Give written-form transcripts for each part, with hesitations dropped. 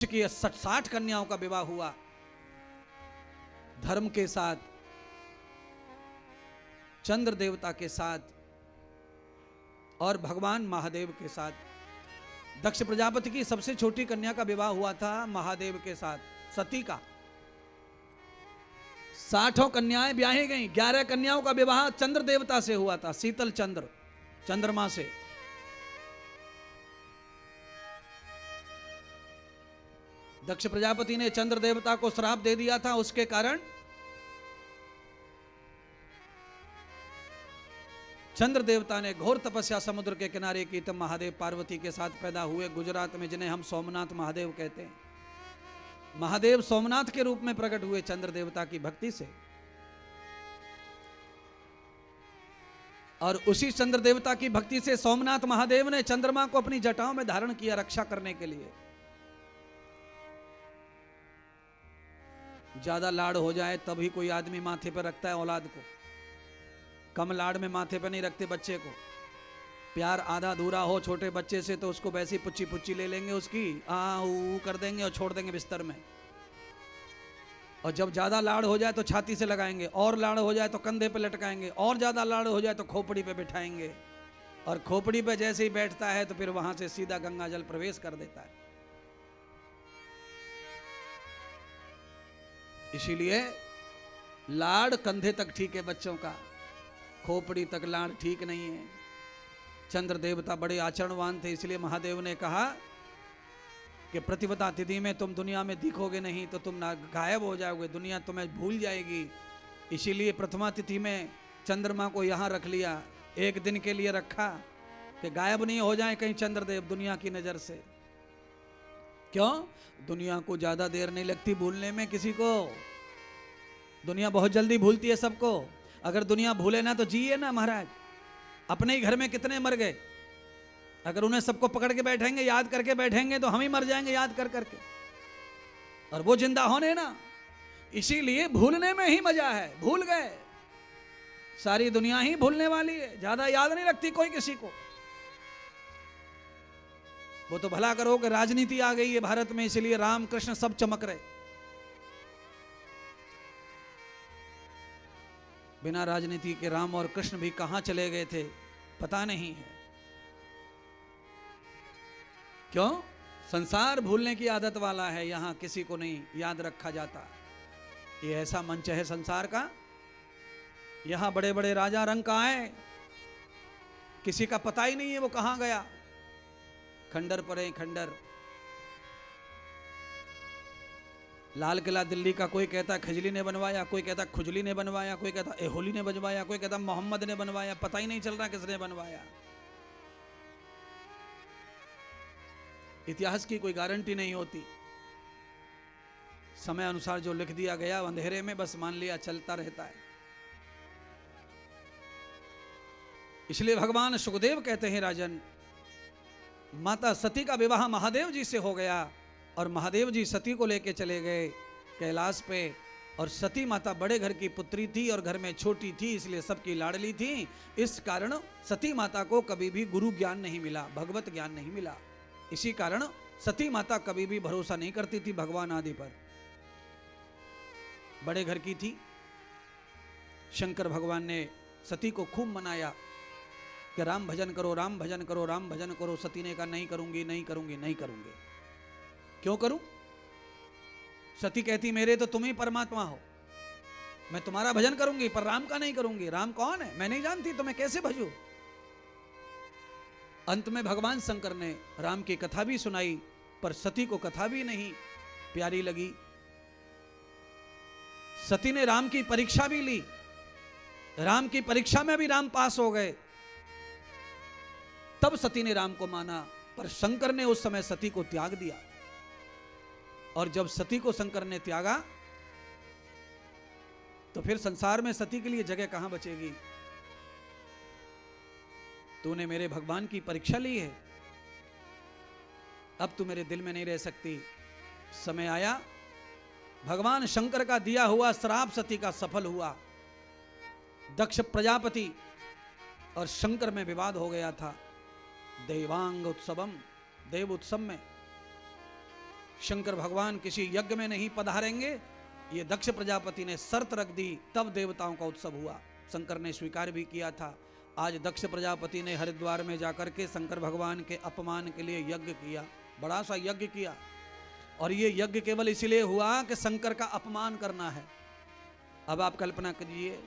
की 60 कन्याओं का विवाह हुआ धर्म के साथ, चंद्र देवता के साथ और भगवान महादेव के साथ। दक्ष प्रजापति की सबसे छोटी कन्या का विवाह हुआ था महादेव के साथ, सती का। 60 कन्याएं ब्याही गईं। 11 कन्याओं का विवाह चंद्र देवता से हुआ था, शीतल चंद्र, चंद्रमा से। दक्ष प्रजापति ने चंद्र देवता को श्राप दे दिया था, उसके कारण चंद्र देवता ने घोर तपस्या समुद्र के किनारे की, तब महादेव पार्वती के साथ पैदा हुए गुजरात में, जिन्हें हम सोमनाथ महादेव कहते हैं। महादेव सोमनाथ के रूप में प्रकट हुए चंद्र देवता की भक्ति से, और उसी चंद्र देवता की भक्ति से सोमनाथ महादेव ने चंद्रमा को अपनी जटाओं में धारण किया रक्षा करने के लिए। ज्यादा लाड़ हो जाए तभी कोई आदमी माथे पर रखता है औलाद को, कम लाड़ में माथे पर नहीं रखते बच्चे को। प्यार आधा अधूरा हो छोटे बच्चे से तो उसको वैसी पुच्ची पुच्ची ले लेंगे, उसकी आ ऊ कर देंगे और छोड़ देंगे बिस्तर में। और जब ज्यादा लाड़ हो जाए तो छाती से लगाएंगे, और लाड़ हो जाए तो कंधे पे लटकाएंगे, और ज्यादा लाड़ हो जाए तो खोपड़ी पे बिठाएंगे, और खोपड़ी पे जैसे ही बैठता है तो फिर वहां से सीधा गंगा जल प्रवेश कर देता है। इसीलिए लाड़ कंधे तक ठीक है बच्चों का, खोपड़ी तक लाड़ ठीक नहीं है। चंद्र देवता बड़े आचरणवान थे, इसलिए महादेव ने कहा कि प्रतिपदा तिथि में तुम दुनिया में दिखोगे नहीं तो तुम ना गायब हो जाओगे, दुनिया तुम्हें भूल जाएगी। इसीलिए प्रथमा तिथि में चंद्रमा को यहाँ रख लिया, एक दिन के लिए रखा कि गायब नहीं हो जाए कहीं चंद्रदेव दुनिया की नजर से। क्यों? दुनिया को ज्यादा देर नहीं लगती भूलने में किसी को, दुनिया बहुत जल्दी भूलती है सबको। अगर दुनिया भूले ना तो जिए ना महाराज। अपने ही घर में कितने मर गए, अगर उन्हें सबको पकड़ के बैठेंगे, याद करके बैठेंगे तो हम ही मर जाएंगे याद कर करके, और वो जिंदा होने ना। इसीलिए भूलने में ही मजा है। भूल गए, सारी दुनिया ही भूलने वाली है, ज्यादा याद नहीं रखती कोई किसी को। वो तो भला करो कि राजनीति आ गई है भारत में, इसलिए राम कृष्ण सब चमक रहे। बिना राजनीति के राम और कृष्ण भी कहां चले गए थे पता नहीं है। क्यों? संसार भूलने की आदत वाला है, यहां किसी को नहीं याद रखा जाता। ये ऐसा मंच है संसार का, यहां बड़े बड़े राजा रंग का आए, किसी का पता ही नहीं है वो कहां गया। खंडर पड़े खंडर। लाल किला दिल्ली का कोई कहता खजली ने बनवाया, कोई कहता खुजली ने बनवाया, कोई कहता एहोली ने बनवाया, कोई कहता मोहम्मद ने बनवाया, पता ही नहीं चल रहा किसने बनवाया। इतिहास की कोई गारंटी नहीं होती, समय अनुसार जो लिख दिया गया अंधेरे में बस मान लिया चलता रहता है। इसलिए भगवान सुखदेव कहते हैं राजन, माता सती का विवाह महादेव जी से हो गया, और महादेव जी सती को लेके चले गए कैलाश पे। और सती माता बड़े घर की पुत्री थी और घर में छोटी थी, इसलिए सबकी लाडली थी। इस कारण सती माता को कभी भी गुरु ज्ञान नहीं मिला, भगवत ज्ञान नहीं मिला। इसी कारण सती माता कभी भी भरोसा नहीं करती थी भगवान आदि पर। बड़े घर की थी। शंकर भगवान ने सती को खूब मनाया कि राम भजन करो, राम भजन करो, राम भजन करो। सती ने कहा नहीं करूंगी, नहीं करूंगी, नहीं करूंगी। क्यों करूं? सती कहती मेरे तो तुम ही परमात्मा हो, मैं तुम्हारा भजन करूंगी पर राम का नहीं करूंगी। राम कौन है मैं नहीं जानती, तो मैं कैसे भजूं? अंत में भगवान शंकर ने राम की कथा भी सुनाई, पर सती को कथा भी नहीं प्यारी लगी। सती ने राम की परीक्षा भी ली, राम की परीक्षा में भी राम पास हो गए, तब सती ने राम को माना। पर शंकर ने उस समय सती को त्याग दिया, और जब सती को शंकर ने त्यागा तो फिर संसार में सती के लिए जगह कहां बचेगी। तूने मेरे भगवान की परीक्षा ली है, अब तू मेरे दिल में नहीं रह सकती। समय आया, भगवान शंकर का दिया हुआ श्राप सती का सफल हुआ। दक्ष प्रजापति और शंकर में विवाद हो गया था। देवांग उत्सवम, देव उत्सव में शंकर भगवान किसी यज्ञ में नहीं पधारेंगे, ये दक्ष प्रजापति ने शर्त रख दी, तब देवताओं का उत्सव हुआ। शंकर ने स्वीकार भी किया था। आज दक्ष प्रजापति ने हरिद्वार में जाकर के शंकर भगवान के अपमान के लिए यज्ञ किया, बड़ा सा यज्ञ किया, और ये यज्ञ केवल इसलिए हुआ कि शंकर का अपमान करना है। अब आप कल्पना कीजिए,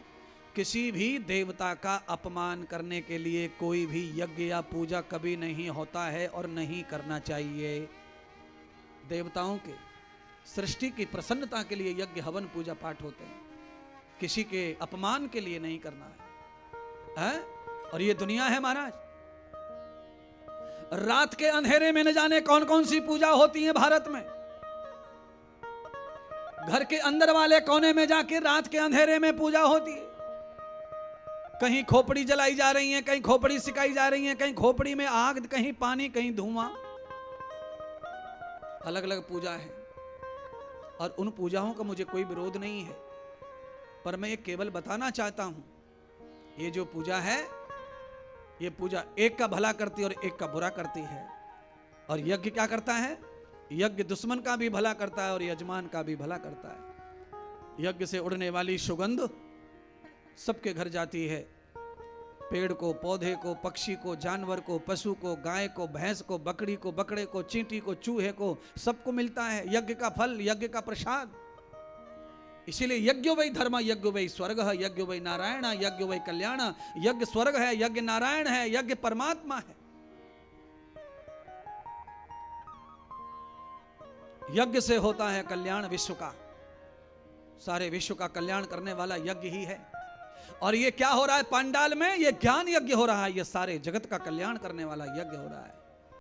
किसी भी देवता का अपमान करने के लिए कोई भी यज्ञ या पूजा कभी नहीं होता है और नहीं करना चाहिए। देवताओं के सृष्टि की प्रसन्नता के लिए यज्ञ हवन पूजा पाठ होते हैं, किसी के अपमान के लिए नहीं करना है? और ये दुनिया है महाराज, रात के अंधेरे में न जाने कौन कौन सी पूजा होती है भारत में। घर के अंदर वाले कोने में जाके रात के अंधेरे में पूजा होती है। कहीं खोपड़ी जलाई जा रही है, कहीं खोपड़ी सिकाई जा रही है, कहीं खोपड़ी में आग, कहीं पानी, कहीं धुआं, अलग अलग पूजा है। और उन पूजाओं का मुझे कोई विरोध नहीं है, पर मैं केवल बताना चाहता हूं, ये जो पूजा है, ये पूजा एक का भला करती है और एक का बुरा करती है। और यज्ञ क्या करता है? यज्ञ दुश्मन का भी भला करता है और यजमान का भी भला करता है। यज्ञ से उड़ने वाली सुगंध सबके घर जाती है, पेड़ को, पौधे को, पक्षी को, जानवर को, पशु को, गाय को, भैंस को, बकरी को, बकरे को, चींटी को, चूहे को, सबको मिलता है यज्ञ का फल, यज्ञ का प्रसाद। इसीलिए यज्ञो वै धर्म, यज्ञो वै स्वर्ग, यज्ञो वै नारायण, यज्ञो वै कल्याण। यज्ञ स्वर्ग है, यज्ञ नारायण है, यज्ञ परमात्मा है। यज्ञ से होता है कल्याण विश्व का, सारे विश्व का कल्याण करने वाला यज्ञ ही है। और ये क्या हो रहा है पांडाल में? ये ज्ञान यज्ञ हो रहा है, ये सारे जगत का कल्याण करने वाला यज्ञ हो रहा है।